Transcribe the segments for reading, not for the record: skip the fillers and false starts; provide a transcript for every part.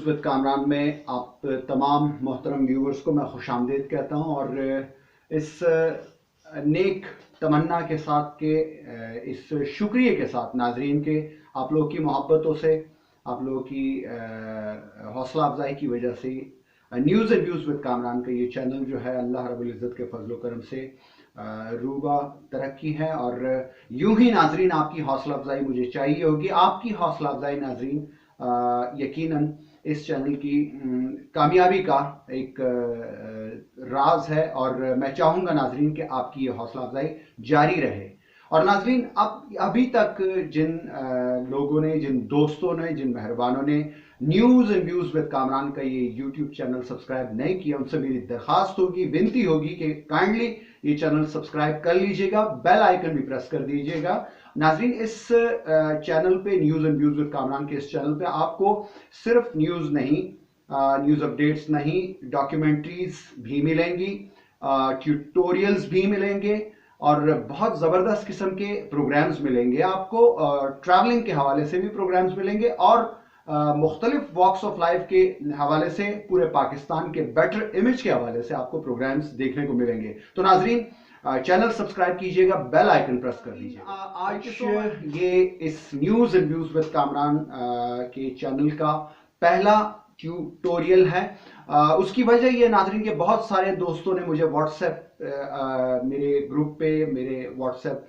With Kamran में आप तमाम मोहतरम व्यूवर्स को मैं खुशामदीद कहता हूं और इस नेक तमन्ना के साथ के इस शुक्रिया के साथ नाजरीन के आप लोगों की मोहब्बतों से, आप लोगों की हौसला अफजाई की वजह से news and views with Kamran का ये चैनल जो है अल्लाह रब्बुल इज़्ज़त के फजल करम से रूबा तरक्की है। और यूं ही नाजरीन आपकी हौसला अफजाई मुझे चाहिए होगी। आपकी हौसला अफजाई नाजरीन यकीनन इस चैनल की कामयाबी का एक राज है और मैं चाहूँगा नाजरीन कि आपकी ये हौसला अफजाई जारी रहे। और नाजरीन अब अभी तक जिन लोगों ने, जिन दोस्तों ने, जिन मेहरबानों ने news and views with Kamran का ये यूट्यूब चैनल सब्सक्राइब नहीं किया, उनसे मेरी दरखास्त होगी, विनती होगी कि काइंडली ये चैनल सब्सक्राइब कर लीजिएगा, बेल आइकन भी प्रेस कर दीजिएगा। नाजरीन इस चैनल पे, news and views with Kamran के इस चैनल पे आपको सिर्फ न्यूज़ नहीं, न्यूज़ अपडेट्स नहीं, डॉक्यूमेंट्रीज भी मिलेंगी, ट्यूटोरियल्स भी मिलेंगे और बहुत ज़बरदस्त किस्म के प्रोग्राम्स मिलेंगे आपको। ट्रैवलिंग के हवाले से भी प्रोग्राम्स मिलेंगे और मुख्तलिफ वॉक्स ऑफ लाइफ के हवाले से, पूरे पाकिस्तान के बेटर इमेज के हवाले से आपको प्रोग्राम्स देखने को मिलेंगे। तो नाजरीन चैनल सब्सक्राइब कीजिएगा, बेल आइकन प्रेस कर दीजिएगा। आज ये इस news and views with Kamran के चैनल का पहला ट्यूटोरियल है। उसकी वजह ये नाजरीन के बहुत सारे दोस्तों ने मुझे व्हाट्सएप मेरे ग्रुप पे, मेरे व्हाट्सएप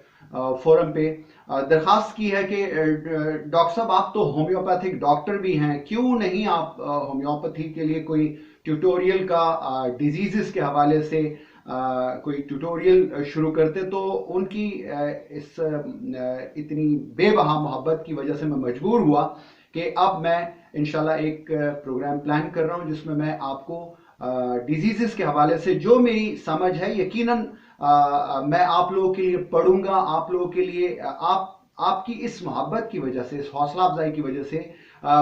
फोरम पे दरखास्त की है कि डॉक्टर साहब आप तो होम्योपैथिक डॉक्टर भी हैं, क्यों नहीं आप होम्योपैथी के लिए कोई ट्यूटोरियल का डिजीज़ के हवाले से कोई ट्यूटोरियल शुरू करते। तो उनकी इस इतनी बेबहा मोहब्बत की वजह से मैं मजबूर हुआ कि अब मैं इंशाल्लाह एक प्रोग्राम प्लान कर रहा हूं जिसमें मैं आपको डिजीज़ के हवाले से जो मेरी समझ है, यकीनन मैं आप लोगों के लिए पढ़ूंगा, आप लोगों के लिए आपकी इस मोहब्बत की वजह से, इस हौसला अफजाई की वजह से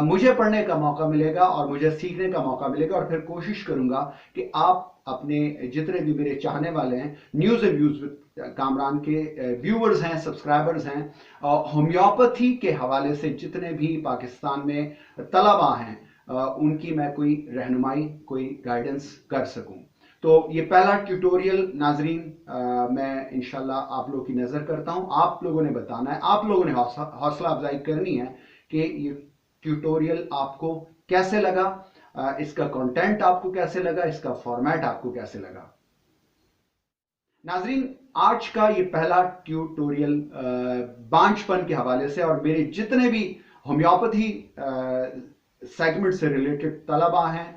मुझे पढ़ने का मौका मिलेगा और मुझे सीखने का मौका मिलेगा और फिर कोशिश करूंगा कि आप अपने जितने भी मेरे चाहने वाले हैं, news and views with Kamran के व्यूअर्स हैं, सब्सक्राइबर्स हैं, होम्योपैथी के हवाले से जितने भी पाकिस्तान में तलबा हैं, उनकी मैं कोई रहनुमाई, कोई गाइडेंस कर सकूं। तो ये पहला ट्यूटोरियल नाजरीन मैं इंशाल्लाह आप लोगों की नज़र करता हूं। आप लोगों ने बताना है, आप लोगों ने हौसला अफजाई करनी है कि ये ट्यूटोरियल आपको कैसे लगा, इसका कंटेंट आपको कैसे लगा, इसका फॉर्मेट आपको कैसे लगा। नाजरीन आज का ये पहला ट्यूटोरियल बांझपन के हवाले से और मेरे जितने भी होम्योपैथी सेगमेंट से रिलेटेड तलबा हैं,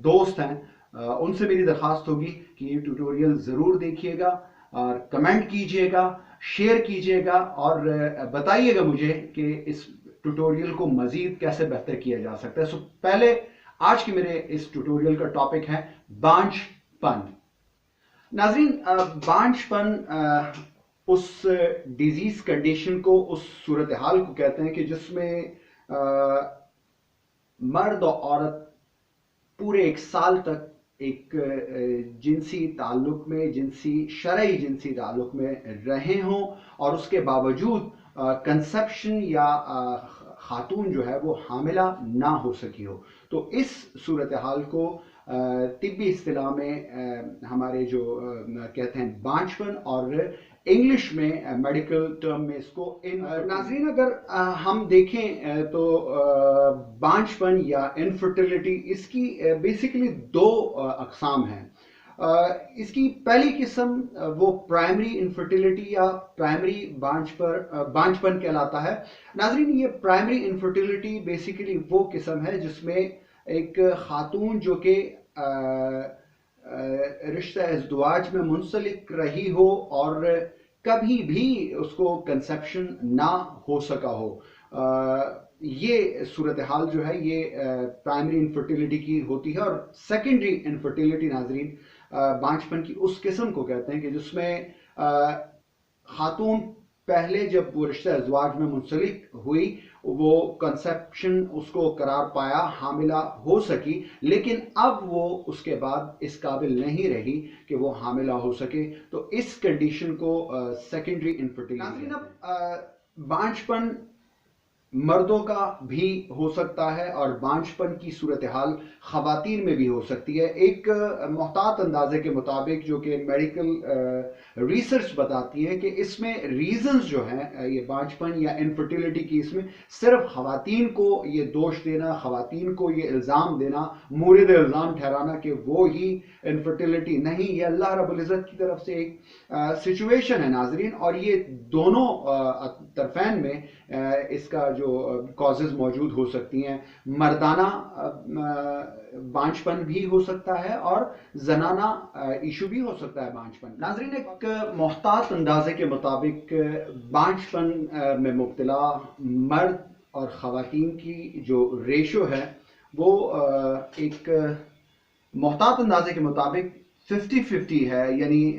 दोस्त हैं, उनसे मेरी दरखास्त होगी कि ये ट्यूटोरियल ज़रूर देखिएगा और कमेंट कीजिएगा, शेयर कीजिएगा और बताइएगा मुझे कि इस ट्यूटोरियल को मज़ीद कैसे बेहतर किया जा सकता है। सो पहले आज के मेरे इस ट्यूटोरियल का टॉपिक है बांझपन। नाज़रीन बांझपन उस डिजीज़ कंडीशन को, उस सूरत हाल को कहते हैं कि जिसमें मर्द और औरत पूरे एक साल तक एक जिनसी ताल्लुक में, शरई जिनसी ताल्लुक में रहे हों और उसके बावजूद कंसेप्शन या खातून जो है वो हामिला ना हो सकी हो। तो इस सूरत हाल को तिब्बी इस्तिलाह में हमारे जो कहते हैं बांझपन और इंग्लिश में मेडिकल टर्म में इसको नाजरीन अगर हम देखें तो बांझपन या इनफर्टिलिटी, इसकी बेसिकली दो अकसाम हैं। इसकी पहली किस्म वो प्राइमरी इनफर्टिलिटी या प्राइमरी बांझपन कहलाता है। नाजरीन ये प्राइमरी इनफर्टिलिटी बेसिकली वो किस्म है जिसमें एक खातून जो कि रिश्ता इज़्दिवाज में मुंसलिक रही हो और कभी भी उसको कंसेप्शन ना हो सका हो, ये सूरत हाल जो है ये प्राइमरी इनफर्टिलिटी की होती है। और सेकेंडरी इनफर्टिलिटी नाजरीन बांझपन की उस किस्म को कहते हैं कि जिसमें खातून पहले जब वो रिश्ता इज़्दिवाज में मुंसलिक हुई, वो कंसेप्शन उसको करार पाया, हामिला हो सकी, लेकिन अब वो उसके बाद इस काबिल नहीं रही कि वो हामिला हो सके। तो इस कंडीशन को सेकेंडरी इनफर्टिलिटी। अब बांझपन मर्दों का भी हो सकता है और बांझपन की सूरत हाल खवातीन में भी हो सकती है। एक मोहतात अंदाजे के मुताबिक, जो कि मेडिकल रिसर्च बताती है कि इसमें रीजंस जो हैं ये बांझपन या इनफर्टिलिटी की, इसमें सिर्फ खवातीन को ये दोष देना, खवातीन को ये इल्ज़ाम देना, मूरिद इल्ज़ाम ठहराना कि वो ही इनफर्टिलिटी नहीं, ये अल्लाह रब्बुल इज़्ज़त की तरफ से एक सिचुएशन है नाजरीन। और ये दोनों तरफैन में इसका जो कॉजेज मौजूद हो सकती हैं। मर्दाना बांझपन भी हो सकता है और जनाना इशू भी हो सकता है बांझपन। नाजरीन, एक मोहतात अंदाजे के मुताबिक बांझपन में मुब्तला मर्द और ख़वातीन की जो रेशो है वो एक मोहतात अंदाजे के मुताबिक 50-50 है, यानी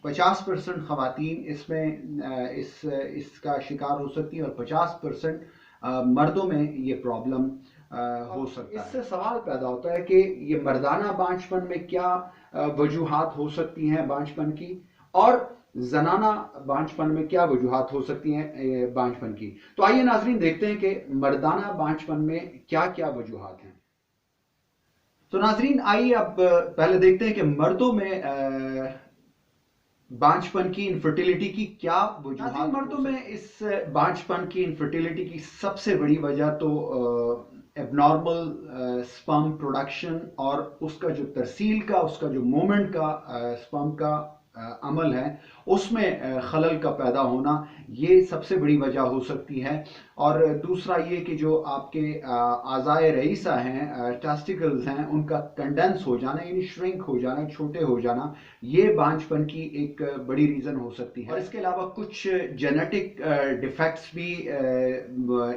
50% ख़वातीन इसमें इसका शिकार हो सकती है और 50% मर्दों में ये प्रॉब्लम हो सकता है। इससे सवाल पैदा होता है कि ये मर्दाना बांझपन में क्या वजूहात हो सकती हैं बांझपन की, और जनाना बांझपन में क्या वजूहात हो सकती हैं बांझपन की। तो आइए नाजरीन देखते हैं कि मर्दाना बांझपन में क्या क्या वजूहात हैं। तो नाजरीन आइए अब पहले देखते हैं कि मर्दों में बांझपन की, इनफर्टिलिटी की क्या वजूहात। मर्दों में इस बांझपन की, इनफर्टिलिटी की सबसे बड़ी वजह तो एबनॉर्मल स्पर्म प्रोडक्शन और उसका जो तरसील का, उसका जो मूवमेंट का स्पर्म का अमल है उसमें खलल का पैदा होना, ये सबसे बड़ी वजह हो सकती है। और दूसरा ये कि जो आपके आज़ाए रईसा हैं, टेस्टिकल्स हैं, उनका कंडेंस हो जाना, यानी श्रिंक हो जाना, छोटे हो जाना, ये बांझपन की एक बड़ी रीज़न हो सकती है। और इसके अलावा कुछ जेनेटिक डिफेक्ट्स भी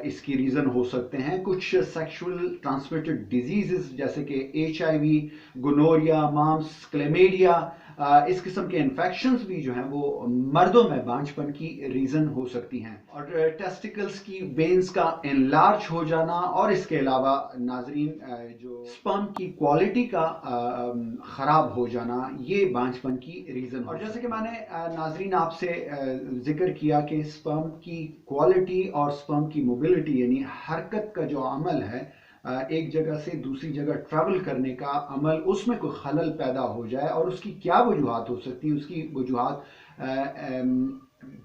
इसकी रीज़न हो सकते हैं। कुछ सेक्सुअल ट्रांसमिटेड डिजीज़ जैसे कि HIV, गोनोरिया, माम्स, क्लेमेडिया, इस किस्म के इन्फेक्शंस भी जो हैं वो मर्दों में बांझपन की रीज़न हो सकती हैं। और टेस्टिकल्स की वेन्स का एनलार्ज हो जाना, और इसके अलावा नाजरीन जो स्पर्म की क्वालिटी का ख़राब हो जाना, ये बांझपन की रीज़न। और जैसे कि मैंने नाजरीन आपसे जिक्र किया कि स्पर्म की क्वालिटी और स्पर्म की मोबिलिटी, यानी हरकत का जो अमल है, एक जगह से दूसरी जगह ट्रैवल करने का अमल, उसमें कोई खलल पैदा हो जाए, और उसकी क्या वजूहात हो सकती है। उसकी वजूहात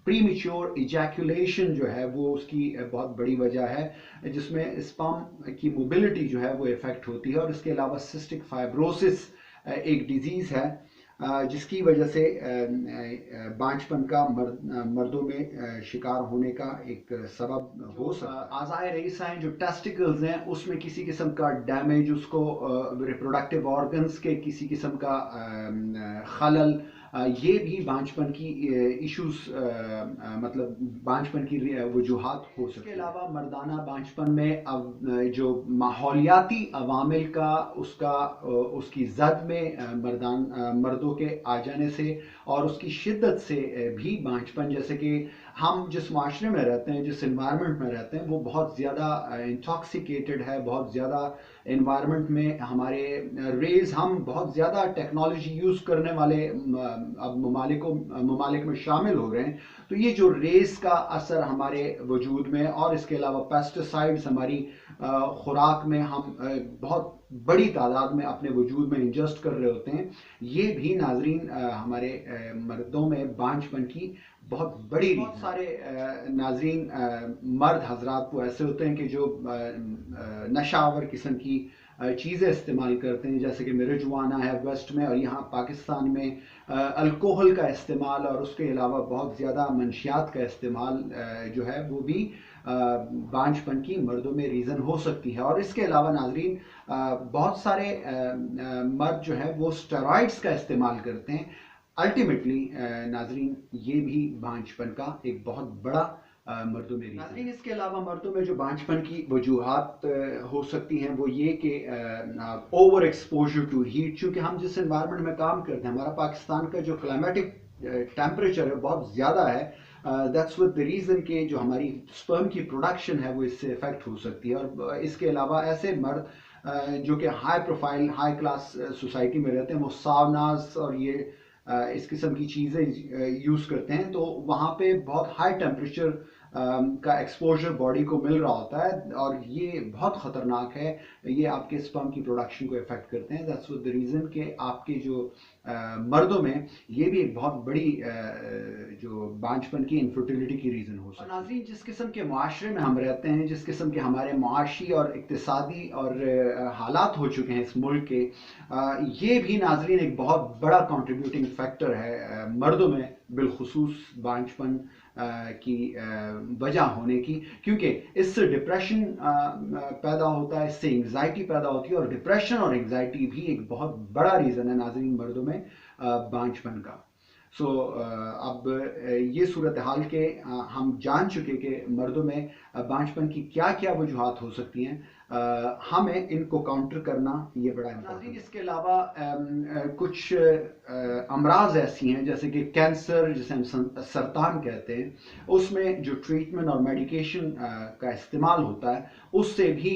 प्रीमेच्योर इजैकुलेशन जो है वो उसकी बहुत बड़ी वजह है, जिसमें स्पर्म की मोबिलिटी जो है वो इफेक्ट होती है। और इसके अलावा सिस्टिक फाइब्रोसिस एक डिजीज़ है जिसकी वजह से बांझपन का मर्दों में शिकार होने का एक सबब हो सकता है। आज़ाए रईसा हैं, जो टेस्टिकल्स हैं, उसमें किसी किस्म का डैमेज, उसको रिप्रोडक्टिव ऑर्गन्स के किसी किस्म का खलल, ये भी बांझपन की इश्यूज, मतलब बांझपन की वजूहात हो सकती है। इसके अलावा मर्दाना बांझपन में अब जो माहौलियाती अवामिल का, उसकी जद में मर्दों के आ जाने से और उसकी शिद्दत से भी बांझपन, जैसे कि हम जिस माशरे में रहते हैं, जिस इन्वायरमेंट में रहते हैं, वो बहुत ज़्यादा इंटॉक्सिकेटेड है, बहुत ज़्यादा इन्वायरमेंट में हमारे रेज, हम बहुत ज़्यादा टेक्नोलॉजी यूज़ करने वाले अब ममालिक में शामिल हो रहे हैं। तो ये जो रेस का असर हमारे वजूद में, और इसके अलावा पेस्टिसाइड्स हमारी खुराक में हम बहुत बड़ी तादाद में अपने वजूद में इंजेस्ट कर रहे होते हैं, ये भी नाजरीन हमारे मर्दों में बांझपन की बहुत बड़ी। बहुत सारे नाजरीन मर्द हजरात को ऐसे होते हैं कि जो नशावर किस्म की चीज़ें इस्तेमाल करते हैं, जैसे कि marijuana है वेस्ट में, और यहाँ पाकिस्तान में अल्कोहल का इस्तेमाल, और उसके अलावा बहुत ज़्यादा मंशियात का इस्तेमाल जो है वो भी बांझपन की मर्दों में रीज़न हो सकती है। और इसके अलावा नाजरीन बहुत सारे मर्द जो है वो स्टेरॉइड्स का इस्तेमाल करते हैं। अल्टीमेटली नाजरीन ये भी बांझपन का एक बहुत बड़ा मर्दों में रीज़न। इसके अलावा मर्दों में जो बांझपन की वजूहात हो सकती हैं वो ये कि ओवर एक्सपोजर टू हीट, चूँकि हम जिस एनवायरनमेंट में काम करते हैं, हमारा पाकिस्तान का जो क्लाइमेटिक टेम्परेचर है बहुत ज़्यादा है, दैट्स विद द रीज़न कि जो हमारी स्पर्म की प्रोडक्शन है वो इससे इफेक्ट हो सकती है। और इसके अलावा ऐसे मर्द जो कि high profile, high class society में रहते हैं, वो सावनास और ये इस किस्म की चीज़ें यूज़ करते हैं, तो वहाँ पे बहुत हाई टेम्परेचर का एक्सपोजर बॉडी को मिल रहा होता है, और ये बहुत ख़तरनाक है, ये आपके स्पर्म की प्रोडक्शन को इफेक्ट करते हैं। दैट्स द रीज़न कि आपके जो मर्दों में ये भी एक बहुत बड़ी जो बांझपन की इनफर्टिलिटी की रीज़न हो सकती है। नाज़रीन, जिस किस्म के माशरे में हम रहते हैं, जिस किस्म के हमारे माशी और इक्तिसादी और हालात हो चुके हैं इस मुल्क के, ये भी नाज़रीन एक बहुत बड़ा कंट्रीब्यूटिंग फैक्टर है मर्दों में बिलखुसूस बांझपन की वजह होने की, क्योंकि इससे डिप्रेशन पैदा होता है, इससे एंग्जाइटी पैदा होती है, और डिप्रेशन और एंग्जाइटी भी एक बहुत बड़ा रीज़न है नाज़रीन मर्दों में बांझपन का। अब ये सूरत हाल के हम जान चुके कि मर्दों में बांझपन की क्या क्या वजूहात हो सकती हैं, हमें इनको काउंटर करना ये बड़ा इम्पोर्टेंट है। इसके अलावा कुछ अमराज ऐसी हैं जैसे कि कैंसर, जिसे हम सरतान कहते हैं, उसमें जो ट्रीटमेंट और मेडिकेशन का इस्तेमाल होता है, उससे भी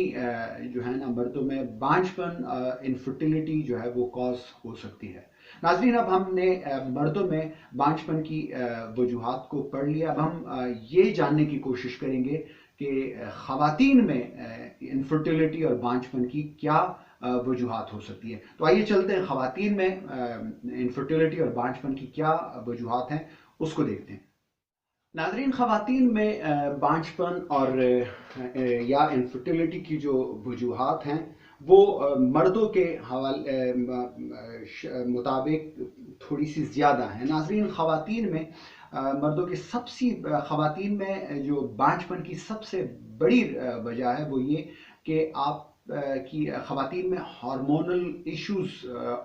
जो है ना मर्दों में बांझपन, इनफर्टिलिटी जो है वो कॉज हो सकती है। नाज़रीन, अब हमने मर्दों में बांझपन की वजूहात को पढ़ लिया। अब हम ये जानने की कोशिश करेंगे कि ख़वातीन में इनफर्टिलिटी और बांझपन की क्या वजूहात हो सकती है। तो आइए चलते हैं ख़वातीन में इनफर्टिलिटी और बांझपन की क्या वजूहात हैं, उसको देखते हैं। नाज़रीन, ख़वातीन में बांझपन और या इनफर्टिलिटी की जो वजूहात हैं वो मर्दों के मुताबिक थोड़ी सी ज़्यादा है। नाज़रीन, ख़वातीन में मर्दों की ख़वातीन में जो बांझपन की सबसे बड़ी वजह है वो ये कि आप की ख़वातीन में हार्मोनल इश्यूज,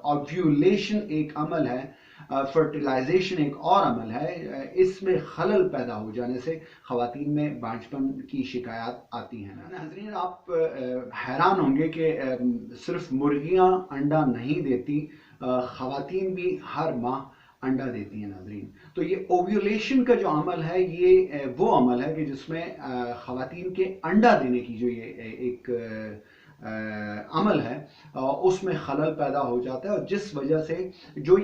ओव्यूलेशन एक अमल है, फर्टिलाइजेशन एक और अमल है, इसमें खलल पैदा हो जाने से ख़वातीन में बांझपन की शिकायत आती हैं। नाज़रीन, आप हैरान होंगे कि सिर्फ मुर्गियां अंडा नहीं देती, ख़वातीन भी हर माह अंडा देती हैं। नाज़रीन, तो ये ओव्यूलेशन का जो अमल है ये वो अमल है कि जिसमें ख़वातीन के अंडा देने की जो ये एक अमल है उसमें खलल पैदा हो जाता है, और जिस वजह से जो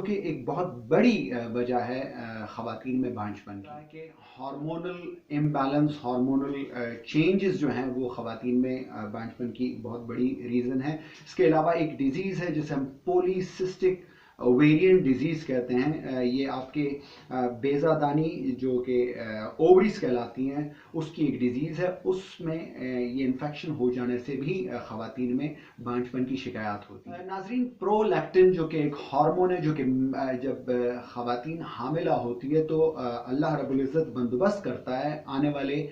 कि एक बहुत बड़ी वजह है ख़वातीन में बांझपन की, हार्मोनल इम्बैलेंस, हार्मोनल चेंजेस जो हैं वो ख़वातीन में बांझपन की बहुत बड़ी रीज़न है। इसके अलावा एक डिज़ीज़ है जिसे हम पॉलीसिस्टिक ओवेरियन डिजीज़ कहते हैं। ये आपके बेज़ादानी जो कि ओवरीज कहलाती हैं उसकी एक डिजीज़ है, उसमें ये इन्फेक्शन हो जाने से भी ख़वातीन में बांझपन की शिकायत होती है। नाज़रीन, प्रोलैक्टिन जो कि एक हार्मोन है, जो कि जब ख़वातीन हामिला होती है तो अल्लाह रब्बुल इज़्ज़त बंदोबस्त करता है आने वाले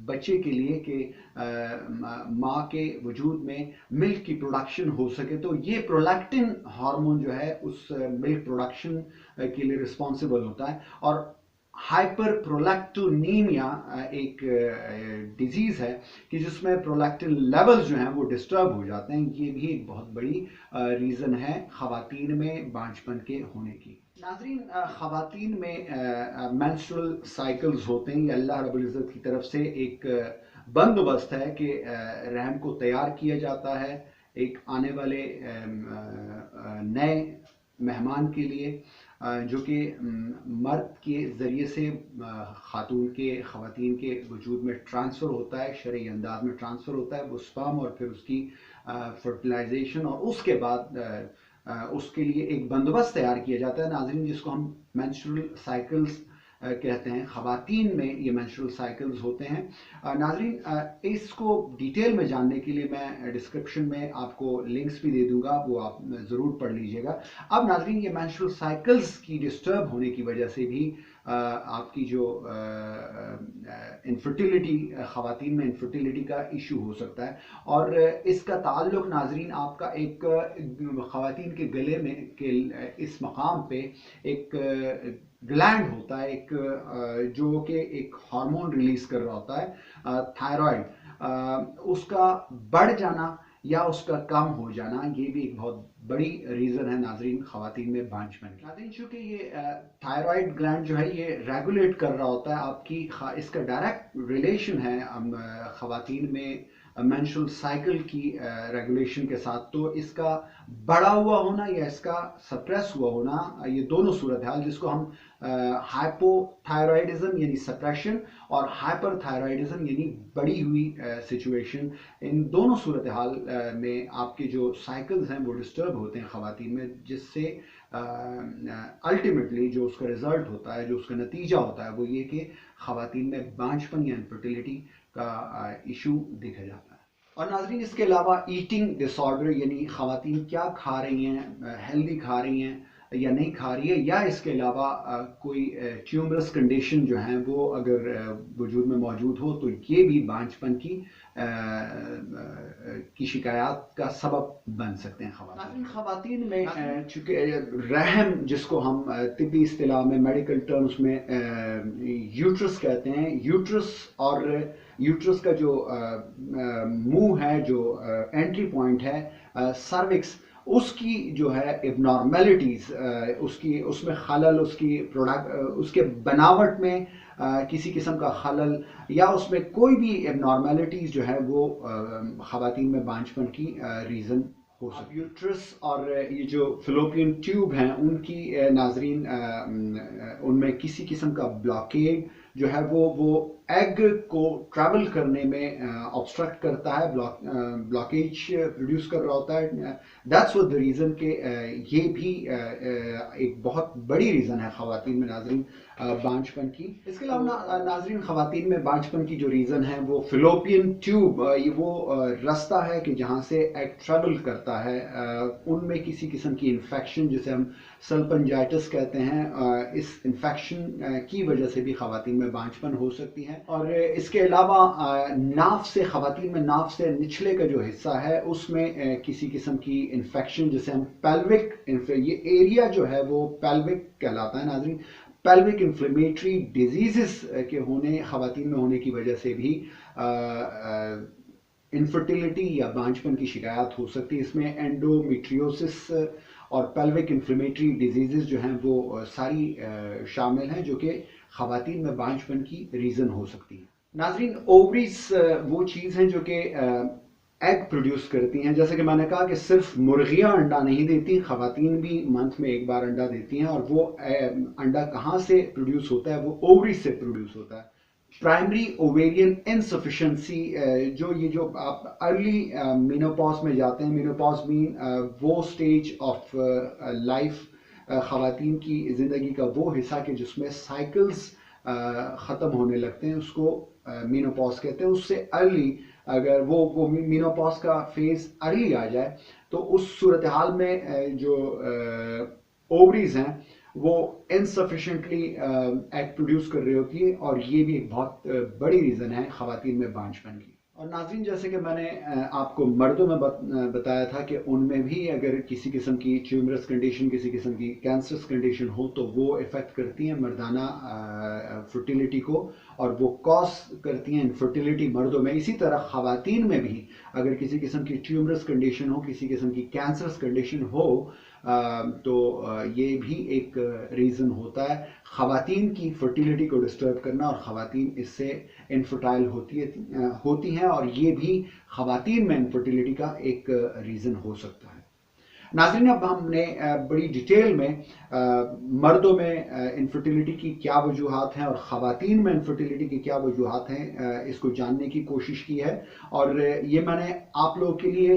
बच्चे के लिए कि माँ के वजूद में मिल्क की प्रोडक्शन हो सके। तो ये प्रोलैक्टिन हार्मोन जो है उस मिल्क प्रोडक्शन के लिए रिस्पॉन्सिबल होता है, और हाइपर प्रोलैक्टोनीमिया एक डिजीज़ है कि जिसमें प्रोलैक्टिन लेवल्स जो हैं वो डिस्टर्ब हो जाते हैं। ये भी एक बहुत बड़ी रीज़न है ख़वातीन में बांझपन के होने की। नाज़रीन, ख़वातीन में मेंस्ट्रुअल साइकिल्स होते हैं, ये अल्लाह रब्बुल इज़्ज़त की तरफ से एक बंदोबस्त है कि रहम को तैयार किया जाता है एक आने वाले नए मेहमान के लिए, जो कि मर्द के ज़रिए से ख़वातीन के वजूद में ट्रांसफ़र होता है, शरई अंदाज में ट्रांसफ़र होता है वो स्पर्म, और फिर उसकी फर्टिलाइजेशन, और उसके बाद उसके लिए एक बंदोबस्त तैयार किया जाता है नाज़रीन, जिसको हम मेंस्ट्रुअल साइकिल्स कहते हैं। ख़वातीन में ये मेंस्ट्रुअल साइकिल्स होते हैं। नाज़रीन, इसको डिटेल में जानने के लिए मैं डिस्क्रिप्शन में आपको लिंक्स भी दे दूंगा, वो आप ज़रूर पढ़ लीजिएगा। अब नाज़रीन, ये मेंस्ट्रुअल साइकिल्स की डिस्टर्ब होने की वजह से भी आपकी जो इनफर्टिलिटी, ख़वातीन में इनफर्टिलिटी का इशू हो सकता है, और इसका ताल्लुक़ नाज़रीन आपका एक ख़वातीन के गले में के इस मकाम पे एक ग्लैंड होता है, एक जो कि एक हार्मोन रिलीज कर रहा होता है, थायराइड, उसका बढ़ जाना या उसका कम हो जाना, ये भी एक बहुत बड़ी रीज़न है नाज़रीन ख़वातीन में बांझपन की। नाज़रीन, चूँकि ये थायराइड ग्लैंड जो है ये रेगुलेट कर रहा होता है आपकी, इसका डायरेक्ट रिलेशन है ख़वातीन में मेंस्ट्रुअल साइकिल की रेगुलेशन के साथ, तो इसका बढ़ा हुआ होना या इसका सप्रेस हुआ होना, ये दोनों सूरत हाल जिसको हम हाइपोथायरॉयडिज्म यानी सप्रेशन और हाइपरथायरॉयडिज्म यानी बढ़ी हुई सिचुएशन, इन दोनों सूरत हाल में आपके जो साइकिल्स हैं वो डिस्टर्ब होते हैं ख़वातीन में, जिससे अल्टीमेटली जो उसका रिजल्ट होता है, जो उसका नतीजा होता है, वो ये कि ख़वातीन में बांझपन या इनफर्टिलिटी का इशू देखा जाता है। और नाज़रीन, इसके अलावा ईटिंग डिसऑर्डर यानी ख़वातीन क्या खा रही हैं, हेल्दी खा रही हैं या नहीं खा रही है, या इसके अलावा कोई ट्यूमरस कंडीशन जो है वो अगर वजूद में मौजूद हो, तो ये भी बांझपन की शिकायत का सबब बन सकते हैं ख़वातीन में। चूँकि रहम, जिसको हम तिब्बी इस्तिलाह में, मेडिकल टर्म्स में यूट्रस कहते हैं, यूट्रस और यूट्रस का जो मुंह है, जो एंट्री पॉइंट है, सर्विक्स, उसकी जो है एबनॉर्मेलिटीज़, उसमें खलल, उसके बनावट में किसी किस्म का खलल या उसमें कोई भी एबनॉर्मेलिटीज़ जो है वो ख़वातीन में बांझपन की रीज़न हो सकती है। यूट्रस और ये जो फिलोपियन ट्यूब हैं उनकी नाजरीन, उनमें किसी किस्म का ब्लॉकेड जो है वो एग को ट्रैवल करने में ऑब्स्ट्रक्ट करता है, ब्लॉकेज प्रोड्यूस कर रहा होता है। दैट्स व्हाट द रीज़न के ये भी एक बहुत बड़ी रीज़न है ख़वातीन में नाजरीन बांझपन की। इसके अलावा नाजरीन, ख़वातीन में बांझपन की जो रीज़न है वो फिलोपियन ट्यूब, ये वो रास्ता है कि जहाँ से एग ट्रैवल करता है, उनमें किसी किस्म की इन्फेक्शन, जिसे हम सल्पंजाइटिस कहते हैं, इस इन्फेक्शन की वजह से भी ख़वातीन में बांझपन हो सकती है। और इसके अलावा नाफ से, ख़वातीन में नाफ से निचले का जो हिस्सा है उसमें किसी किस्म की इन्फेक्शन, जिसे हम पेल्विक, ये एरिया जो है वो पेल्विक कहलाता है नाजरीन, पेल्विक इन्फ्लेमेटरी डिजीज़ के होने, ख़वातीन में होने की वजह से भी इनफर्टिलिटी या बांझपन की शिकायत हो सकती है। इसमें एंडोमेट्रियोसिस और पेल्विक इन्फ्लेमेटरी डिजीज़ जो हैं वो सारी शामिल हैं, जो कि ख़वातीन में बांझपन की रीज़न हो सकती है। नाजरीन, ओवरीज वो चीज़ हैं जो कि एग प्रोड्यूस करती हैं। जैसे कि मैंने कहा कि सिर्फ मुर्गियाँ अंडा नहीं देती, ख़वातीन भी मंथ में एक बार अंडा देती हैं, और वो अंडा कहाँ से प्रोड्यूस होता है, वो ओवरीज से प्रोड्यूस होता है। प्राइमरी ओवेरियन इनसफिशेंसी, जो आप अर्ली मेनोपॉज में जाते हैं, मेनोपॉज मीन वो स्टेज ऑफ लाइफ, ख़वातीन की ज़िंदगी का वो हिस्सा कि जिसमें साइकिल्स ख़त्म होने लगते हैं, उसको मेनोपॉज कहते हैं। उससे अर्ली अगर वो मेनोपॉज का फेज अर्ली आ जाए, तो उस सूरत हाल में जो ओवरीज हैं वो इनसफिशेंटली एग प्रोड्यूस कर रही होती है, और ये भी एक बहुत बड़ी रीज़न है ख़वातीन में बांझपन की। और नाज़रीन, जैसे कि मैंने आपको मर्दों में बताया था कि उनमें भी अगर किसी किस्म की ट्यूमरस कंडीशन, किसी किस्म की कैंसरस कंडीशन हो, तो वो इफ़ेक्ट करती हैं मर्दाना फर्टिलिटी को, और वो कॉज करती हैं इनफर्टिलिटी मर्दों में। इसी तरह ख़वातीन में भी अगर किसी किस्म की ट्यूमरस कंडीशन हो, किसी किस्म की कैंसरस कंडीशन हो, तो ये भी एक रीज़न होता है ख़वातीन की फर्टिलिटी को डिस्टर्ब करना, और ख़वातीन इससे इनफर्टाइल होती हैं, और ये भी ख़वातीन में इनफर्टिलिटी का एक रीज़न हो सकता है। नाज़रीन, अब हमने बड़ी डिटेल में मर्दों में इनफर्टिलिटी की क्या वजूहात हैं और ख़वातीन में इनफर्टिलिटी की क्या वजूहात हैं, इसको जानने की कोशिश की है। और ये मैंने आप लोगों के लिए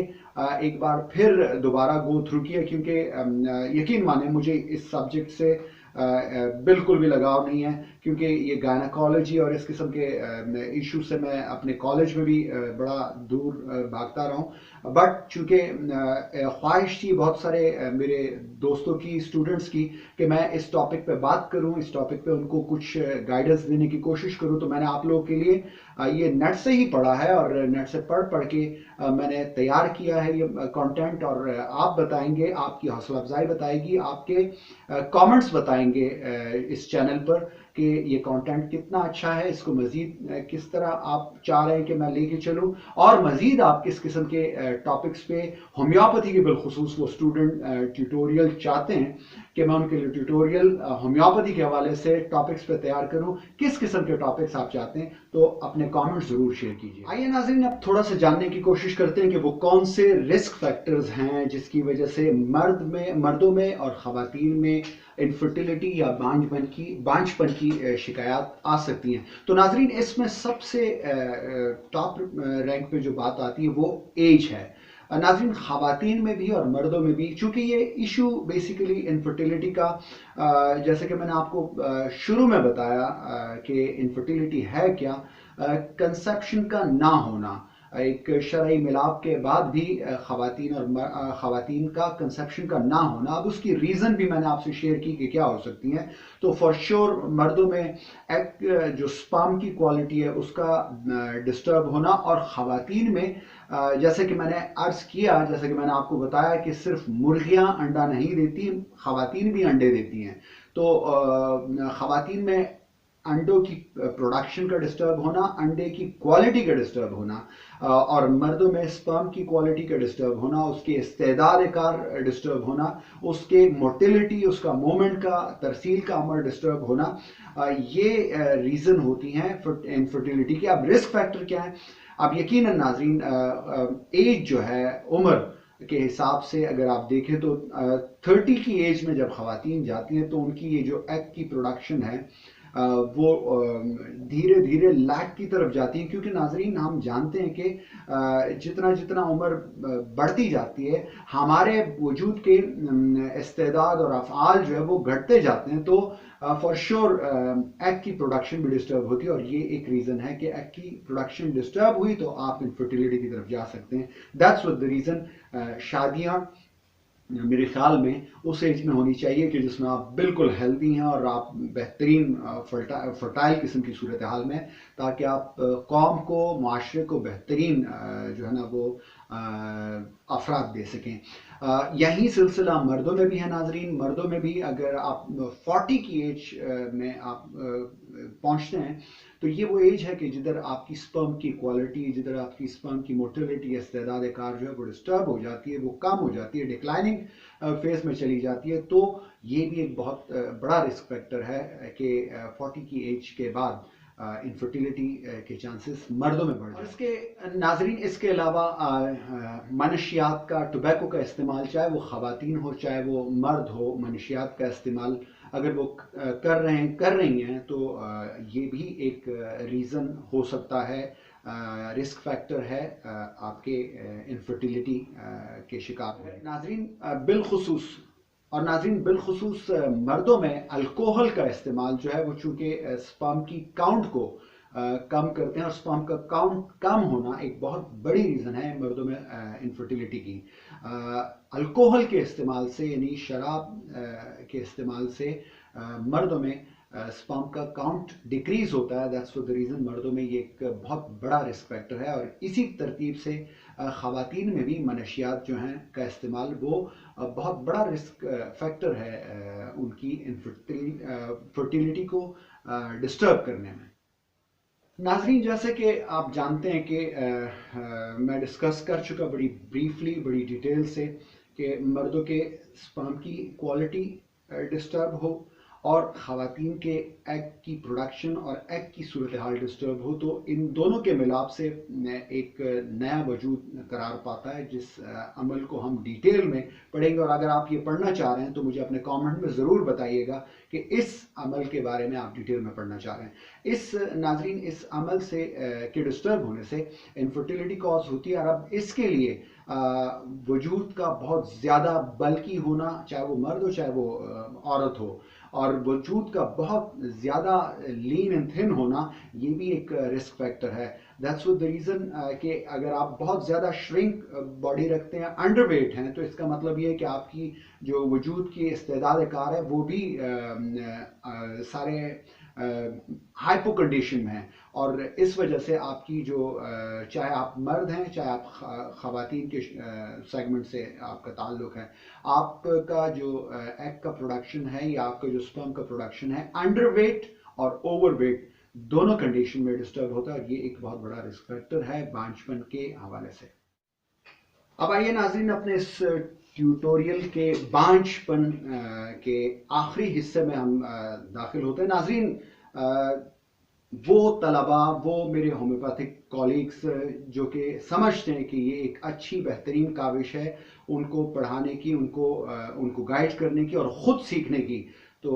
एक बार फिर दोबारा गो थ्रू किया, क्योंकि यकीन माने मुझे इस सब्जेक्ट से बिल्कुल भी लगाव नहीं है, क्योंकि ये गायनाकोलॉजी और इस किस्म के इशू से मैं अपने कॉलेज में भी बड़ा दूर भागता रहा हूँ। बट चूँकि ख्वाहिश थी बहुत सारे मेरे दोस्तों की, स्टूडेंट्स की, कि मैं इस टॉपिक पे बात करूं, इस टॉपिक पे उनको कुछ गाइडेंस देने की कोशिश करूं, तो मैंने आप लोगों के लिए ये नेट से ही पढ़ा है, और नेट से पढ़ के मैंने तैयार किया है ये कंटेंट। और आप बताएंगे, आपकी हौसला अफजाई बताएगी, आपके कमेंट्स बताएंगे इस चैनल पर कि ये कंटेंट कितना अच्छा है, इसको मज़ीद किस तरह आप चाह रहे हैं कि मैं लेके चलूं, और मज़ीद आप किस किस्म के टॉपिक्स पे, होम्योपैथी के बिलखुसूस वो स्टूडेंट ट्यूटोरियल चाहते हैं कि मैं उनके लिए ट्यूटोरियल होम्योपैथी के हवाले से टॉपिक्स पे तैयार करूं। किस किस्म के टॉपिक्स आप चाहते हैं तो अपने कमेंट जरूर शेयर कीजिए। आइए नाज़रीन, अब थोड़ा सा जानने की कोशिश करते हैं कि वो कौन से रिस्क फैक्टर्स हैं जिसकी वजह से मर्दों में और ख़वातीन में इनफर्टिलिटी या बांझपन की शिकायत आ सकती हैं। तो नाज़रीन, इसमें सबसे टॉप रैंक पे जो बात आती है वो एज है। नाज़रीन, ख़वातीन में भी और मर्दों में भी, चूँकि ये इशू बेसिकली इनफर्टिलिटी का, जैसे कि मैंने आपको शुरू में बताया कि इनफर्टिलिटी है क्या, कंसेप्शन का ना होना। एक शरई मिलाप के बाद भी ख़वातीन का कंसेप्शन का ना होना। अब उसकी रीज़न भी मैंने आपसे शेयर की कि क्या हो सकती हैं। तो फॉर श्योर मर्दों में एक जो स्पर्म की क्वालिटी है उसका डिस्टर्ब होना, और ख़वातीन में जैसे कि मैंने अर्ज किया, जैसे कि मैंने आपको बताया कि सिर्फ मुर्गियां अंडा नहीं देती, ख़वातीन भी अंडे देती हैं। तो ख़वातीन में अंडों की प्रोडक्शन का डिस्टर्ब होना, अंडे की क्वालिटी का डिस्टर्ब होना, और मर्दों में स्पर्म की क्वालिटी का डिस्टर्ब होना, उसके इस्तेदाद कार डिस्टर्ब होना, उसके मोटिलिटी, उसका मूवमेंट का, तरसील का अमल डिस्टर्ब होना, ये रीज़न होती हैं इनफर्टिलिटी की। अब रिस्क फैक्टर क्या है? अब यकीनन नाज़रीन, एज जो है, उम्र के हिसाब से अगर आप देखें तो 30 की एज में जब ख़वातीन जाती हैं तो उनकी ये जो एग की प्रोडक्शन है वो धीरे धीरे लैग की तरफ जाती है, क्योंकि नाजरीन हम जानते हैं कि जितना जितना उम्र बढ़ती जाती है हमारे वजूद के इस्तेदाद और अफ़आल जो है वो घटते जाते हैं। तो फॉर श्योर एग की प्रोडक्शन भी डिस्टर्ब होती है, और ये एक रीज़न है कि एग की प्रोडक्शन डिस्टर्ब हुई तो आप इनफर्टिलिटी की तरफ जा सकते हैं। दैट्स व्हाट द रीज़न शादियाँ मेरे ख्याल में उस एज में होनी चाहिए कि जिसमें आप बिल्कुल हेल्दी हैं और आप बेहतरीन फर्टाइल किस्म की सूरत हाल में, ताकि आप कौम को, माशरे को बेहतरीन जो है ना वो अफराद दे सकें। यही सिलसिला मर्दों में भी है नाजरीन। मर्दों में भी अगर आप 40 की एज में आप पहुंचते हैं तो ये वो एज है कि जिधर आपकी स्पर्म की क्वालिटी, जिधर आपकी स्पर्म की मोटिलिटी, इस्तेदाद कार जो है वो डिस्टर्ब हो जाती है, वो कम हो जाती है, डिक्लाइनिंग फेज में चली जाती है। तो ये भी एक बहुत बड़ा रिस्क फैक्टर है कि 40 की एज के बाद इनफर्टिलिटी के चांसेस मर्दों में बढ़ जाते हैं। इसके नाजरीन, इसके अलावा मनशियात का, टोबैको का इस्तेमाल, चाहे वो ख़वातीन हो चाहे वो मर्द हो, मनशियात का इस्तेमाल अगर वो कर रही हैं तो ये भी एक रीज़न हो सकता है, रिस्क फैक्टर है आपके इनफर्टिलिटी के शिकार है। नाजरीन बिलखुसूस मर्दों में अल्कोहल का इस्तेमाल जो है वो चूँकि स्पर्म की काउंट को कम करते हैं, और स्पर्म का काउंट कम होना एक बहुत बड़ी रीज़न है मर्दों में इनफर्टिलिटी की। अल्कोहल के इस्तेमाल से, यानी शराब के इस्तेमाल से मर्दों में स्पर्म का काउंट डिक्रीज होता है। दैट्स द रीज़न मर्दों में ये एक बहुत बड़ा रिस्क फैक्टर है। और इसी तरतीब से ख़वातीन में भी मनशियात जो हैं का इस्तेमाल वो बहुत बड़ा रिस्क फैक्टर है उनकी फर्टिलिटी को डिस्टर्ब करने में। नाजरीन, जैसे कि आप जानते हैं कि मैं डिस्कस कर चुका बड़ी ब्रीफली, बड़ी डिटेल से, कि मर्दों के स्पर्म की क्वालिटी डिस्टर्ब हो और ख़वातीन के एग की प्रोडक्शन और एग की सूरत हाल डिस्टर्ब हो, तो इन दोनों के मिलाप से एक नया वजूद करार पाता है, जिस अमल को हम डिटेल में पढ़ेंगे। और अगर आप ये पढ़ना चाह रहे हैं तो मुझे अपने कमेंट में ज़रूर बताइएगा कि इस अमल के बारे में आप डिटेल में पढ़ना चाह रहे हैं। नाजरीन, इस अमल से के डिस्टर्ब होने से इनफर्टिलिटी कॉज होती है, और अब इसके लिए वजूद का बहुत ज़्यादा बल्कि होना, चाहे वो मर्द हो चाहे वो औरत हो, और वजूद का बहुत ज़्यादा लीन एंड थिन होना, ये भी एक रिस्क फैक्टर है। दैट्स द रीज़न कि अगर आप बहुत ज़्यादा श्रिंक बॉडी रखते हैं, अंडरवेट हैं, तो इसका मतलब ये है कि आपकी जो वजूद की इस्तेदाद कार है वो भी सारे हाइपो कंडीशन में है, और इस वजह से आपकी जो चाहे आप मर्द हैं चाहे आप ख़वातीन के सेगमेंट से आपका ताल्लुक है, आपका जो एग का प्रोडक्शन है या आपका जो स्पर्म का प्रोडक्शन है अंडरवेट और ओवरवेट दोनों कंडीशन में डिस्टर्ब होता है, और ये एक बहुत बड़ा रिस्क फैक्टर है बांझपन के हवाले से। अब आइए नाज़रीन, अपने इस ट्यूटोरियल के बांझपन के आखिरी हिस्से में हम दाखिल होते हैं। नाजरीन, वो तलबा, वो मेरे होम्योपैथिक कॉलीग्स जो कि समझते हैं कि ये एक अच्छी बेहतरीन काविश है उनको पढ़ाने की, उनको गाइड करने की और ख़ुद सीखने की, तो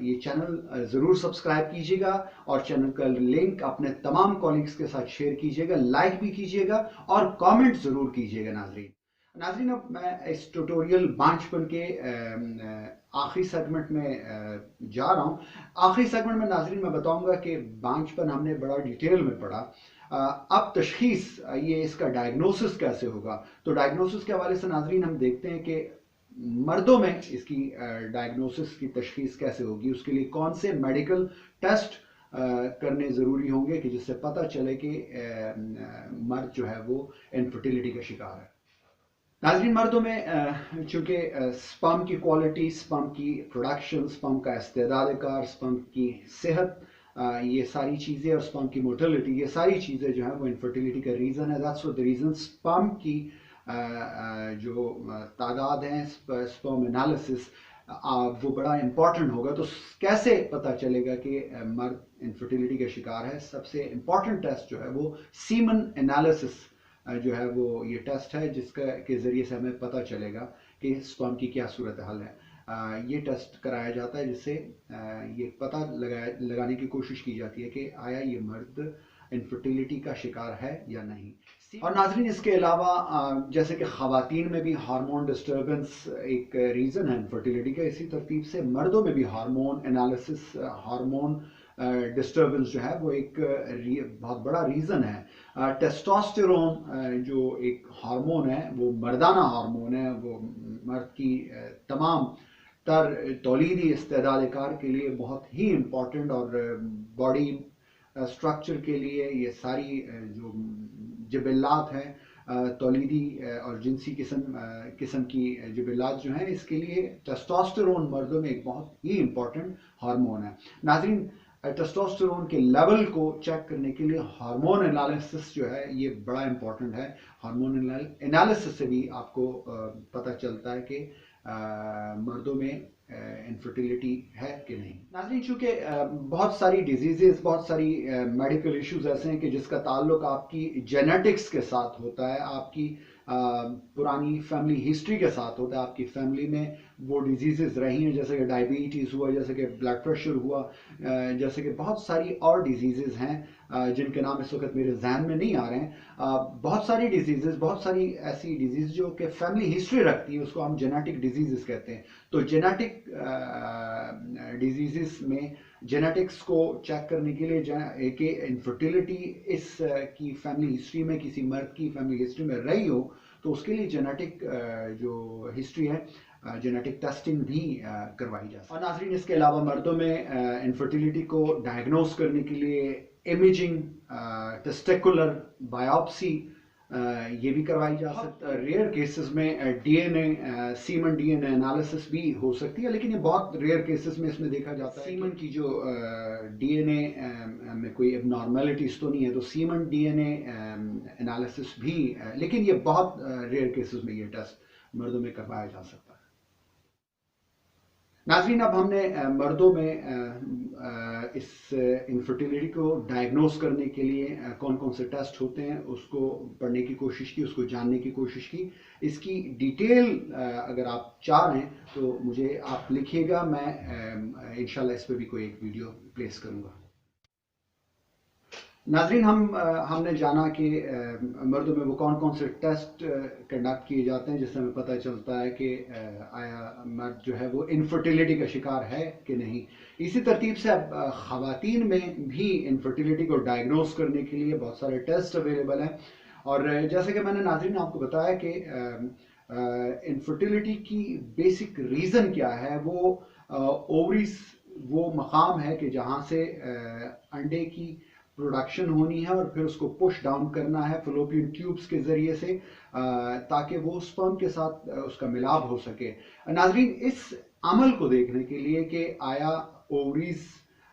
ये चैनल ज़रूर सब्सक्राइब कीजिएगा और चैनल का लिंक अपने तमाम कॉलीग्स के साथ शेयर कीजिएगा, लाइक भी कीजिएगा और कमेंट ज़रूर कीजिएगा। नाजरीन, अब मैं इस ट्यूटोरियल बांझपन के आखिरी सेगमेंट में जा रहा हूँ। आखिरी सेगमेंट में नाजरीन मैं बताऊंगा कि बांझपन हमने बड़ा डिटेल में पढ़ा। अब तशखीस, ये इसका डायग्नोसिस कैसे होगा, तो डायग्नोसिस के हवाले से नाजरीन हम देखते हैं कि मर्दों में इसकी डायग्नोसिस की तशखीस कैसे होगी, उसके लिए कौन से मेडिकल टेस्ट करने ज़रूरी होंगे कि जिससे पता चले कि मर्द जो है वो इनफर्टिलिटी का शिकार है। नाज़रीन, मर्दों में चूँकि स्पर्म की क्वालिटी, स्पर्म की प्रोडक्शन, स्पर्म का इस्तेदाद कार, स्पर्म की सेहत, ये सारी चीज़ें और स्पर्म की मोर्टेलिटी, ये सारी चीज़ें जो है वो इनफर्टिलिटी का रीज़न है। दैट्स द रीज़न स्पर्म की जो तादाद है, स्पर्म एनालिसिस वो बड़ा इम्पॉर्टेंट होगा। तो कैसे पता चलेगा कि मर्द इनफर्टिलिटी का शिकार है? सबसे इम्पॉर्टेंट टेस्ट जो है वो सीमन एनालिसिस जो है वो ये टेस्ट है, जिसका के ज़रिए से हमें पता चलेगा कि स्पर्म की क्या सूरत हाल है। ये टेस्ट कराया जाता है जिससे ये पता लगाने की कोशिश की जाती है कि आया ये मर्द इनफर्टिलिटी का शिकार है या नहीं। और नाजरीन, इसके अलावा जैसे कि ख़वातीन में भी हार्मोन डिस्टर्बेंस एक रीज़न है इनफर्टिलिटी का, इसी तरतीब से मर्दों में भी हार्मोन एनालिसिस, हार्मोन डिस्टर्बेंस जो है वो एक बहुत बड़ा रीज़न है। टेस्टोस्टेरोन जो एक हार्मोन है, वो मर्दाना हार्मोन है, वो मर्द की तमाम तर तौलीदी इस्तेदाद कार के लिए बहुत ही इम्पॉर्टेंट और बॉडी स्ट्रक्चर के लिए ये सारी जो जबिल्लात हैं, तौलीदी और जिनसी किस्म की जबिल्लात जो हैं, इसके लिए टेस्टोस्टेरोन मर्दों में एक बहुत ही इम्पॉर्टेंट हार्मोन है। नाज़रीन, टेस्टोस्टेरोन के लेवल को चेक करने के लिए हार्मोन एनालिसिस जो है ये बड़ा इम्पॉर्टेंट है। हार्मोन एनालिसिस से भी आपको पता चलता है कि मर्दों में इनफर्टिलिटी है कि नहीं। नाज़रीन, चूँकि बहुत सारी डिजीज़ेस, बहुत सारी मेडिकल इश्यूज ऐसे हैं कि जिसका ताल्लुक आपकी जेनेटिक्स के साथ होता है, आपकी पुरानी फैमिली हिस्ट्री के साथ होता है। आपकी फैमिली में वो डिजीज़ेस रही हैं, जैसे कि डायबिटीज़ हुआ, जैसे कि ब्लड प्रेशर हुआ, जैसे कि बहुत सारी और डिजीज़ेस हैं जिनके नाम इस वक्त मेरे जहन में नहीं आ रहे हैं। बहुत सारी डिजीज़ेस, बहुत सारी ऐसी डिजीज़ जो कि फैमिली हिस्ट्री रखती है, उसको हम जेनेटिक डिजीज़ेस कहते हैं। तो जेनेटिक डिजीज़ेस में जेनेटिक्स को चेक करने के लिए कि इनफर्टिलिटी इस की फैमिली हिस्ट्री में, किसी मर्द की फैमिली हिस्ट्री में रही हो, तो उसके लिए जेनेटिक जो हिस्ट्री है, जेनेटिक टेस्टिंग भी करवाई जा सकती है। और नाज़रीन, इसके अलावा मर्दों में इनफर्टिलिटी को डायग्नोस करने के लिए इमेजिंग, टेस्टिकुलर बायोप्सी ये भी करवाई जा सकती है। रेयर केसेस में डीएनए, सीमन डीएनए एनालिसिस भी हो सकती है, लेकिन ये बहुत रेयर केसेस में इसमें देखा जाता है। सीमन की जो डीएनए में कोई एबनॉर्मेलिटीज तो नहीं है, तो सीमन डीएनए एनालिसिस भी, लेकिन ये बहुत रेयर केसेस में ये टेस्ट मर्दों में करवाया जा सकता है। नाज़रीन, अब हमने मर्दों में इस इनफर्टिलिटी को डायग्नोस करने के लिए कौन कौन से टेस्ट होते हैं उसको पढ़ने की कोशिश की, उसको जानने की कोशिश की। इसकी डिटेल अगर आप चाह रहे हैं तो मुझे आप लिखिएगा, मैं इंशाल्लाह इस पर भी कोई एक वीडियो प्लेस करूँगा। नाज़रीन, हमने जाना कि मर्दों में वो कौन कौन से टेस्ट कंडक्ट किए जाते हैं जिससे हमें पता चलता है कि आया मर्द जो है वो इनफर्टिलिटी का शिकार है कि नहीं। इसी तरतीब से अब ख़वातीन में भी इनफर्टिलिटी को डायग्नोस करने के लिए बहुत सारे टेस्ट अवेलेबल हैं। और जैसे कि मैंने नाज़रीन आपको बताया कि इनफर्टिलिटी की बेसिक रीज़न क्या है, वो ओवरीज वो मकाम है कि जहाँ से अंडे की प्रोडक्शन होनी है और फिर उसको पुश डाउन करना है फलोपियन ट्यूब्स के ज़रिए से, ताकि वो स्पर्म के साथ उसका मिलाप हो सके। नाज़रीन, इस अमल को देखने के लिए कि आया ओवरीज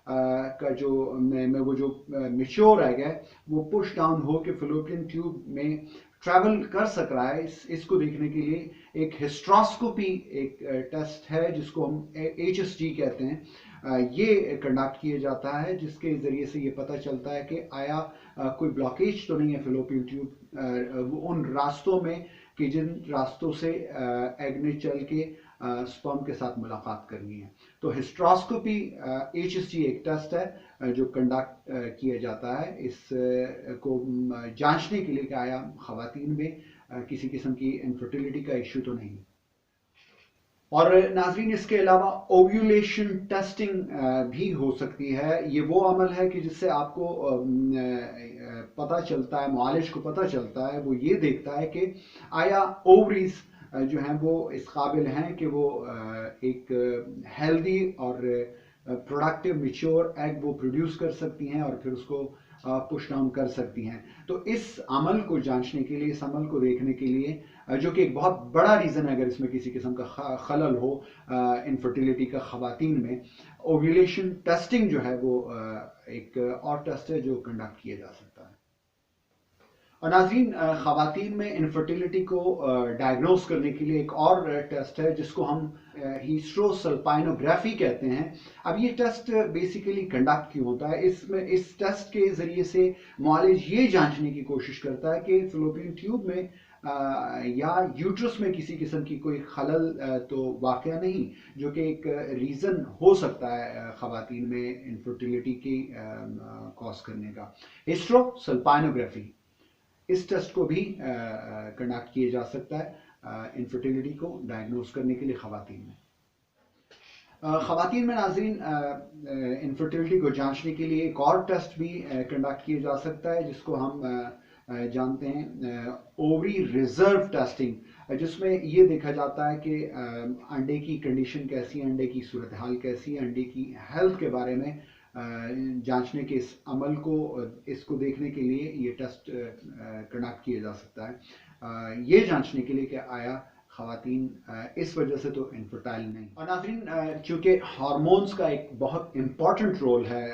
का जो में वो जो मेच्योर एग है वो पुश डाउन हो के फलोपियन ट्यूब में ट्रैवल कर सक रहा है, इसको देखने के लिए एक हिस्ट्रोस्कोपी एक टेस्ट है जिसको हम HSG कहते हैं, ये कंडक्ट किया जाता है, जिसके ज़रिए से ये पता चलता है कि आया कोई ब्लॉकेज तो नहीं है फेलोपियन ट्यूब उन रास्तों में कि जिन रास्तों से एग ने चल के स्पर्म के साथ मुलाकात करनी है। तो हिस्ट्रोस्कोपी HSG एक टेस्ट है जो कंडक्ट किया जाता है इस को जांचने के लिए कि आया खवातीन में किसी किस्म की इनफर्टिलिटी का इश्यू तो नहीं। और नाजरीन, इसके अलावा ओव्यूलेशन टेस्टिंग भी हो सकती है। ये वो अमल है कि जिससे आपको पता चलता है, मुआलिज को पता चलता है, वो ये देखता है कि आया ओवरीज जो हैं वो इस काबिल हैं कि वो एक हेल्दी और प्रोडक्टिव मैच्योर एग वो प्रोड्यूस कर सकती हैं और फिर उसको पुश डाउन कर सकती हैं। तो इस अमल को जांचने के लिए, इस अमल को देखने के लिए, जो कि एक बहुत बड़ा रीज़न है अगर इसमें किसी किस्म का खलल हो इनफर्टिलिटी का खवातीन में, ओव्यूलेशन टेस्टिंग जो है वो एक और टेस्ट है जो कंडक्ट किया जा सकता है। और नाज़रीन, ख़वातीन में इनफर्टिलिटी को डायग्नोस करने के लिए एक और टेस्ट है जिसको हम हिस्टेरोसल्पाइनोग्राफी कहते हैं। अब ये टेस्ट बेसिकली कंडक्ट क्यों होता है? इस टेस्ट के ज़रिए से मुआलिज ये जांचने की कोशिश करता है कि फेलोपियन ट्यूब में या यूट्रस में किसी किस्म की कोई खलल तो वाक़या नहीं, जो कि एक रीज़न हो सकता है ख़वातीन में इनफर्टिलिटी की कॉज करने का। हिस्टेरोसल्पाइनोग्राफी, इस टेस्ट को भी कंडक्ट किया जा सकता है इनफर्टिलिटी को डायग्नोस करने के लिए ख़वातीन में। ख़वातीन में नाज़रीन इनफर्टिलिटी को जांचने के लिए एक और टेस्ट भी कंडक्ट किया जा सकता है जिसको हम जानते हैं ओवरी रिजर्व टेस्टिंग, जिसमें ये देखा जाता है कि अंडे की कंडीशन कैसी है, अंडे की सूरत हाल कैसी है, अंडे की हेल्थ के बारे में जांचने के इस अमल को, इसको देखने के लिए ये टेस्ट कंडक्ट किया जा सकता है, ये जांचने के लिए कि आया ख़वातीन इस वजह से तो इनफर्टाइल नहीं। और नाज़रीन, चूँकि हार्मोन्स का एक बहुत इम्पॉर्टेंट रोल है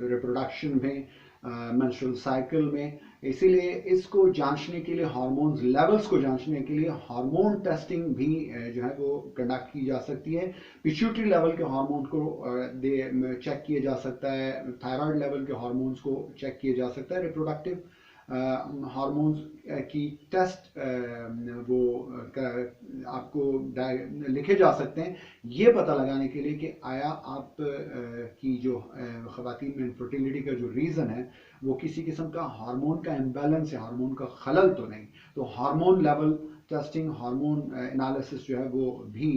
रिप्रोडक्शन में, मेंस्ट्रुअल साइकिल में, इसीलिए इसको जांचने के लिए, हार्मोन्स लेवल्स को जांचने के लिए हार्मोन टेस्टिंग भी जो है वो कंडक्ट की जा सकती है। पिट्यूटरी लेवल के हार्मोन को चेक किया जा सकता है, थायराइड लेवल के हार्मोन्स को चेक किया जा सकता है, रिप्रोडक्टिव हार्मोन्स की टेस्ट वो आपको लिखे जा सकते हैं, ये पता लगाने के लिए कि आया आप की जो ख़वातीन में इनफर्टिलिटी का जो रीज़न है वो किसी किस्म का हार्मोन का इम्बैलेंस या हार्मोन का खलल तो नहीं। तो hormone level testing, hormone analysis जो है वो भी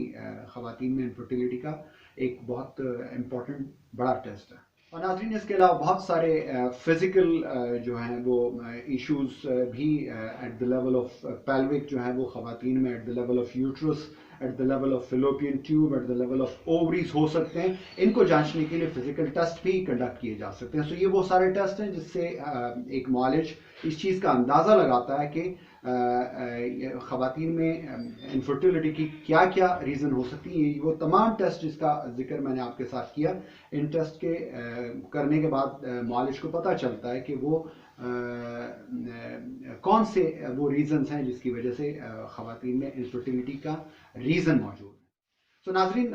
ख़वातीन में इनफर्टिलिटी का एक बहुत इम्पॉर्टेंट बड़ा टेस्ट है। और नाज़रीन, इसके अलावा बहुत सारे फिज़िकल जो हैं वो इश्यूज़ भी at the level of pelvic जो है वो ख़वातीन में, at the level of uterus, at the level of fallopian tube, at the level of ovaries हो सकते हैं। इनको जांचने के लिए फिजिकल टेस्ट भी कंडक्ट किए जा सकते हैं। सो ये वो सारे टेस्ट हैं जिससे एक मुआलिज इस चीज़ का अंदाज़ा लगाता है कि ख़वातीन में इनफर्टिलिटी की क्या क्या रीज़न हो सकती है। वो तमाम टेस्ट जिसका जिक्र मैंने आपके साथ किया, इन टेस्ट के करने के बाद मुआलिज को पता चलता है कि वो कौन से वो रीज़न्स हैं जिसकी वजह से ख़वातीन में इनफर्टिलिटी का रीज़न मौजूद है। सो नाज़रीन,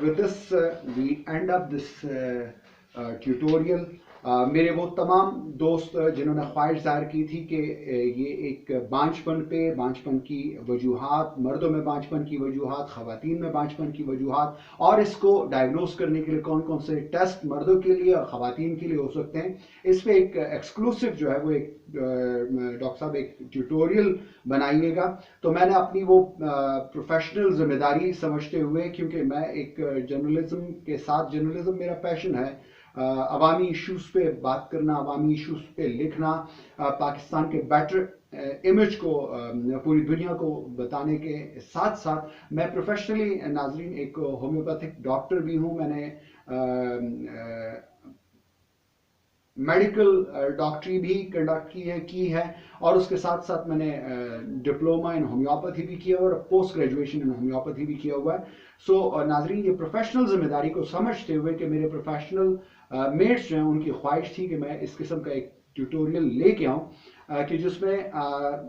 with this we end up this tutorial. मेरे वो तमाम दोस्त जिन्होंने ख्वाहिश ज़ाहिर की थी कि ये एक बांझपन की वजूहात, मर्दों में बांझपन की वजूहात, ख़वातीन में बांझपन की वजूहात, और इसको डायग्नोस करने के लिए कौन कौन से टेस्ट मर्दों के लिए और ख़वातीन के लिए हो सकते हैं, इस पर एक एक्सक्लूसिव जो है वो एक डॉक्टर साहब एक ट्यूटोरियल बनाइएगा। तो मैंने अपनी वो प्रोफेशनल जिम्मेदारी समझते हुए, क्योंकि मैं एक जर्नलिज्म के साथ, जर्नलिज्म मेरा पैशन है, अवामी इश्यूज़ पे बात करना, अवामी इश्यूज़ पे लिखना, पाकिस्तान के बेटर इमेज को पूरी दुनिया को बताने के साथ साथ मैं प्रोफेशनली नाजरीन एक होम्योपैथिक डॉक्टर भी हूँ। मैंने मेडिकल डॉक्टरी भी कंडक्ट की है और उसके साथ साथ मैंने डिप्लोमा इन होम्योपैथी भी किया और पोस्ट ग्रेजुएशन इन होम्योपैथी भी किया हुआ है। सो नाजरीन, ये प्रोफेशनल जिम्मेदारी को समझते हुए कि मेरे प्रोफेशनल मेट्स जो हैं उनकी ख्वाहिश थी कि मैं इस किस्म का एक ट्यूटोरियल लेके आऊँ, कि जिसमें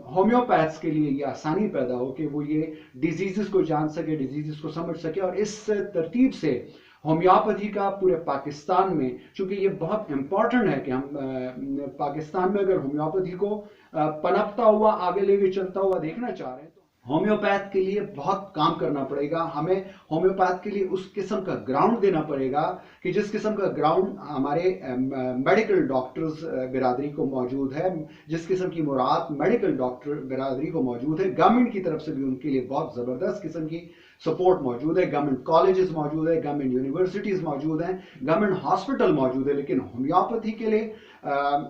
होम्योपैथ्स के लिए ये आसानी पैदा हो कि वो ये डिजीज़ को जान सके, डिजीज़ को समझ सके। और इस तरतीब से होम्योपैथी का पूरे पाकिस्तान में, चूंकि ये बहुत इंपॉर्टेंट है कि हम पाकिस्तान में अगर होम्योपैथी को पनपता हुआ आगे लेके चलता हुआ देखना चाह रहे हैं, तो होम्योपैथ के लिए बहुत काम करना पड़ेगा। हमें होम्योपैथ के लिए उस किस्म का ग्राउंड देना पड़ेगा कि जिस किस्म का ग्राउंड हमारे मेडिकल डॉक्टर्स बिरादरी को मौजूद है, जिस किस्म की मुराद मेडिकल डॉक्टर बिरादरी को मौजूद है। गवर्नमेंट की तरफ से भी उनके लिए बहुत ज़बरदस्त किस्म की सपोर्ट मौजूद है। गवर्नमेंट कॉलेजेस मौजूद है, गवर्नमेंट यूनिवर्सिटीज़ मौजूद हैं, गवर्नमेंट हॉस्पिटल मौजूद है। लेकिन होम्योपैथी के लिए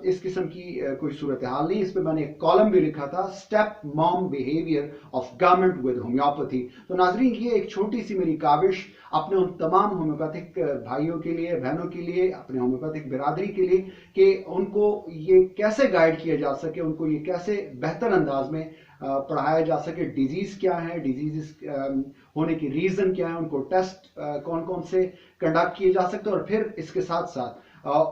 इस किस्म की कोई सूरत हाल नहीं। इस पर मैंने एक कॉलम भी लिखा था, step mom behaviour of government with homeopathy. तो नाजरीन, ये एक छोटी सी मेरी काविश अपने उन तमाम होम्योपैथिक भाइयों के लिए, बहनों के लिए, अपने होम्योपैथिक बिरादरी के लिए, कि उनको ये कैसे गाइड किया जा सके, उनको ये कैसे बेहतर अंदाज में पढ़ाया जा सके, डिजीज क्या है, डिजीज होने की रीजन क्या है, उनको टेस्ट कौन कौन से कंडक्ट किए जा सकते हैं। और फिर इसके साथ साथ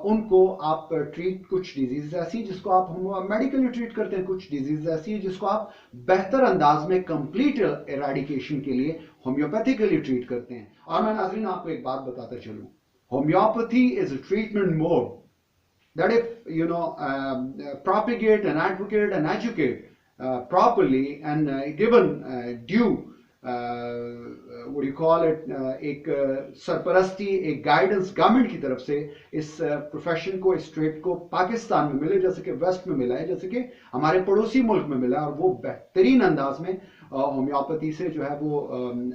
उनको आप ट्रीट, कुछ डिजीज ऐसी जिसको आप मेडिकली ट्रीट करते हैं, कुछ डिजीज ऐसी है जिसको आप बेहतर अंदाज में कंप्लीट एराडिकेशन के लिए होम्योपैथिकली ट्रीट करते हैं। और मैं नाज़रीन आपको एक बात बताता चलूं, homeopathy is a treatment mode that if propagate and advocate and educate properly and given due what do you call it, एक सरपरस्ती, एक गाइडेंस गवर्नमेंट की तरफ से इस प्रोफेशन को, इस ट्रेड को पाकिस्तान में मिले, जैसे कि वेस्ट में मिला है, जैसे कि हमारे पड़ोसी मुल्क में मिला है, और वो बेहतरीन अंदाज में होम्योपैथी से जो है वो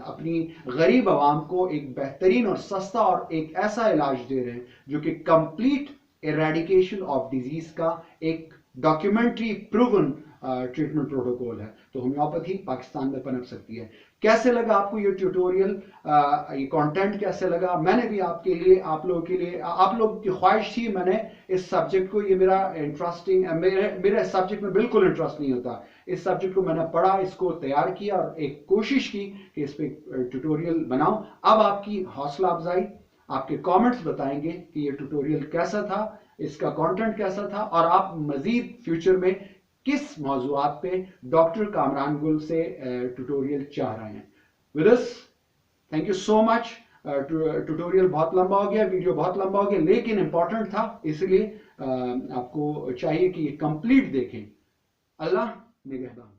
अपनी गरीब आवाम को एक बेहतरीन और सस्ता और एक ऐसा इलाज दे रहे हैं जो कि कंप्लीट एराडिकेशन ऑफ डिजीज का एक डॉक्यूमेंट्री प्रूवन ट्रीटमेंट प्रोटोकॉल है। तो होम्योपैथी पाकिस्तान में पनप सकती है। कैसे लगा आपको ये ट्यूटोरियल, ये कंटेंट कैसे लगा? मैंने भी आपके लिए, आप लोगों के लिए, आप लोग की ख्वाहिश थी, मैंने इस सब्जेक्ट को, ये मेरा इंटरेस्टिंग, मेरा इस सब्जेक्ट में बिल्कुल इंटरेस्ट नहीं होता, इस सब्जेक्ट को मैंने पढ़ा, इसको तैयार किया और एक कोशिश की कि इस पर ट्यूटोरियल बनाऊं। अब आपकी हौसला अफजाई, आपके कमेंट्स बताएंगे कि ये ट्यूटोरियल कैसा था, इसका कंटेंट कैसा था, और आप मजीद फ्यूचर में किस मौजूआत पे डॉक्टर कामरान गुल से ट्यूटोरियल चाह रहे हैं। With this, thank you so much. Tutorial बहुत लंबा हो गया, वीडियो बहुत लंबा हो गया, लेकिन इंपॉर्टेंट था, इसलिए आपको चाहिए कि ये कंप्लीट देखें। अल्लाह निगहबान।